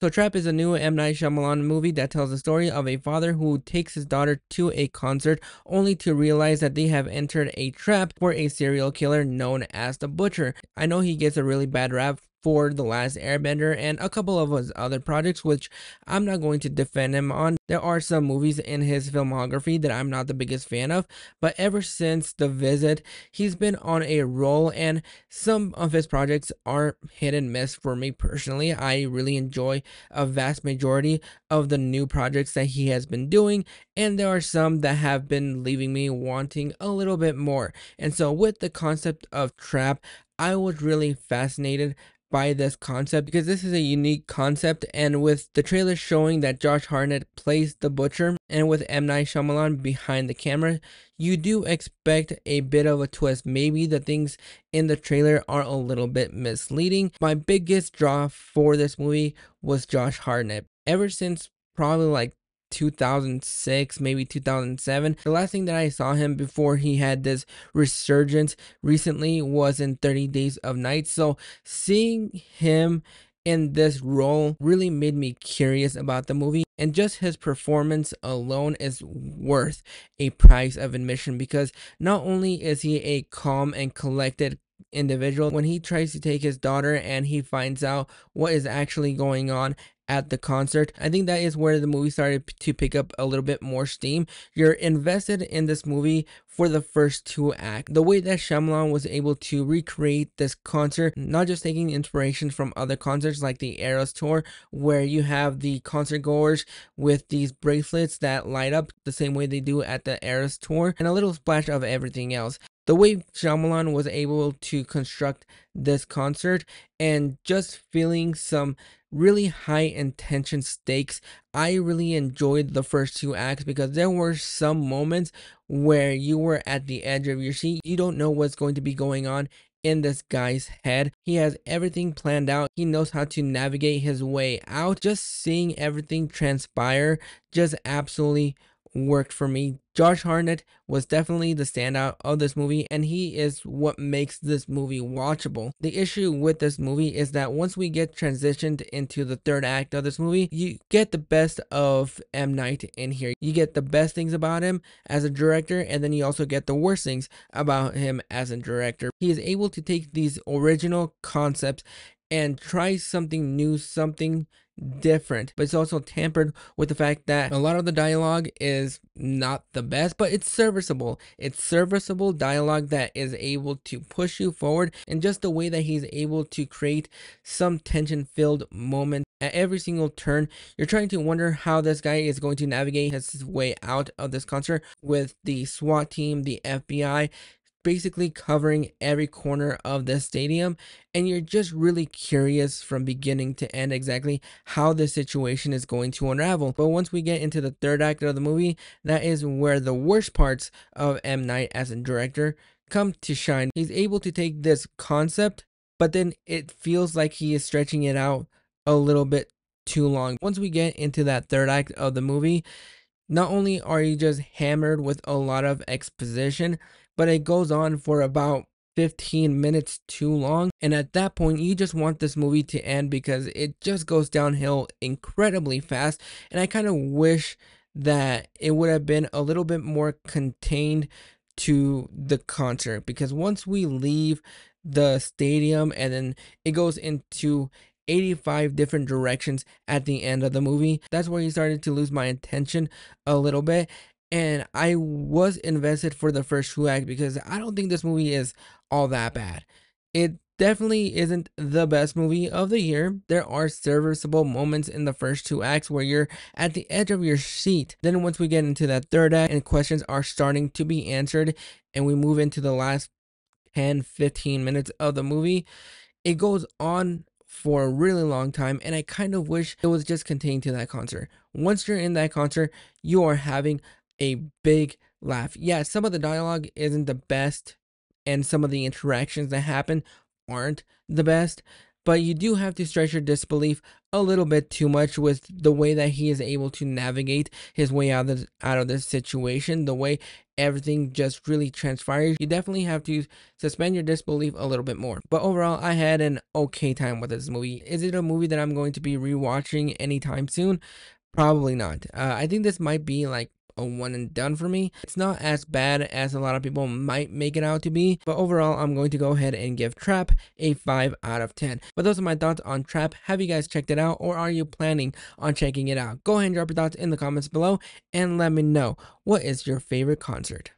So Trap is a new M. Night Shyamalan movie that tells the story of a father who takes his daughter to a concert only to realize that they have entered a trap for a serial killer known as the Butcher. I know he gets a really bad rap for The Last Airbender and a couple of his other projects, which I'm not going to defend him on. There are some movies in his filmography that I'm not the biggest fan of, but ever since The Visit, he's been on a roll, and some of his projects are hit and miss for me personally. I really enjoy a vast majority of the new projects that he has been doing, and there are some that have been leaving me wanting a little bit more. And so with the concept of Trap, I was really fascinated by this concept because this is a unique concept, and with the trailer showing that Josh Hartnett plays the Butcher and with M. Night Shyamalan behind the camera, you do expect a bit of a twist. Maybe the things in the trailer are a little bit misleading. My biggest draw for this movie was Josh Hartnett. Ever since probably like 2006, maybe 2007. The last thing that I saw him before he had this resurgence recently was in 30 Days of Night. So seeing him in this role really made me curious about the movie, and just his performance alone is worth a price of admission, because not only is he a calm and collected individual when he tries to take his daughter and he finds out what is actually going on at the concert. I think that is where the movie started to pick up a little bit more steam. You're invested in this movie for the first two acts. The way that Shyamalan was able to recreate this concert, not just taking inspiration from other concerts like the Eras tour, where you have the concert goers with these bracelets that light up the same way they do at the Eras tour, and a little splash of everything else. The way Shyamalan was able to construct this concert and just feeling some really high intention stakes. I really enjoyed the first two acts because there were some moments where you were at the edge of your seat. You don't know what's going to be going on in this guy's head. He has everything planned out. He knows how to navigate his way out. Just seeing everything transpire just absolutely worked for me. Josh Hartnett was definitely the standout of this movie, and he is what makes this movie watchable. The issue with this movie is that once we get transitioned into the third act of this movie, you get the best of M. Night in here. You get the best things about him as a director, and then you also get the worst things about him as a director. He is able to take these original concepts and try something new, something different, but it's also tempered with the fact that a lot of the dialogue is not the best, but it's serviceable. It's serviceable dialogue that is able to push you forward, and just the way that he's able to create some tension-filled moments at every single turn. You're trying to wonder how this guy is going to navigate his way out of this concert with the SWAT team, the FBI, basically covering every corner of the stadium, and you're just really curious from beginning to end exactly how the situation is going to unravel. But once we get into the third act of the movie, that is where the worst parts of M. Night as a director come to shine. He's able to take this concept, but then it feels like he is stretching it out a little bit too long. Once we get into that third act of the movie, not only are you just hammered with a lot of exposition, but it goes on for about 15 minutes too long. And at that point, you just want this movie to end because it just goes downhill incredibly fast. And I kind of wish that it would have been a little bit more contained to the concert, because once we leave the stadium and then it goes into 85 different directions at the end of the movie, that's where he started to lose my attention a little bit. And I was invested for the first two acts because I don't think this movie is all that bad. It definitely isn't the best movie of the year. There are serviceable moments in the first two acts where you're at the edge of your seat. Then once we get into that third act and questions are starting to be answered and we move into the last 10-15 minutes of the movie, it goes on for a really long time, and I kind of wish it was just contained to that concert. Once you're in that concert, you are having a big laugh. Yeah, some of the dialogue isn't the best, and some of the interactions that happen aren't the best, but you do have to stretch your disbelief a little bit too much with the way that he is able to navigate his way out of this situation, the way everything just really transpires, you definitely have to suspend your disbelief a little bit more. But overall, I had an okay time with this movie. Is it a movie that I'm going to be rewatching anytime soon? Probably not. I think this might be like a one and done for me. It's not as bad as a lot of people might make it out to be, but overall, I'm going to go ahead and give Trap a 5 out of 10. But those are my thoughts on Trap. Have you guys checked it out, or are you planning on checking it out? Go ahead and drop your thoughts in the comments below and let me know, what is your favorite concert?